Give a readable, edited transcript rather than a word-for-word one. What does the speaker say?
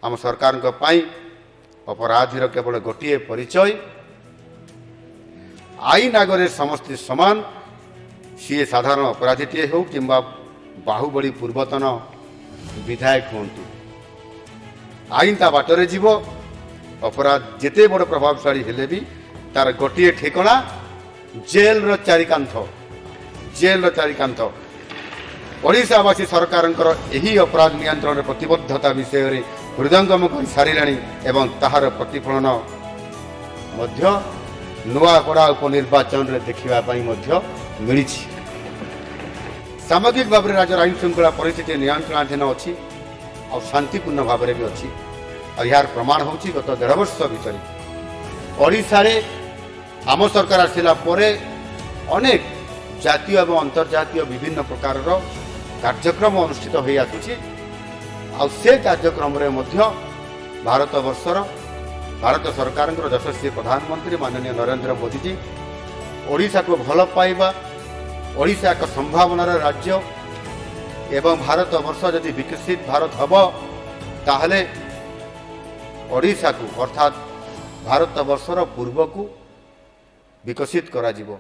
आम सरकार अपराधीर केवल गोटे परिचय आईन आगे समस्ते समान सी साधारण अपराधीटे हो कि बाहुबली पूर्वतन विधायक हूँ आईन ता बाटर जीव अपराध जिते बड़ प्रभावशाली हेले भी तार गोटे ठिकना जेल चारिकांथ ओडिशावासी सरकार यही अपराध नियंत्रण प्रतिबद्धता विषय में हृदयंगम कर सारा एवं ताहार प्रतिफलन नुआपड़ा उपनिर्वाचन में देखापी मिली सामग्रिक भाव में राज्य आईन श्रृंखला परिस्थिति नियंत्रणाधीन अच्छी और शांतिपूर्ण भाव में भी अच्छी और यार प्रमाण होची गत 1.5 वर्ष भीतर ओडिशा रे आम सरकार आसिला परे अनेक जातीय एवं अंतर्जातीय विभिन्न प्रकार कार्यक्रम अनुष्ठित हो आसुची और से कार्यक्रम रे मध्य भारत सरकार यशस्वी प्रधानमंत्री माननीय नरेंद्र मोदी जी ओडिशा को भल पाइबा ओडिशा एक संभावनार राज्य एवं भारत वर्ष यदि विकसित भारत हम ताहले ओडिशा को अर्थात भारत वर्षर पूर्व को विकसित करा जिवो।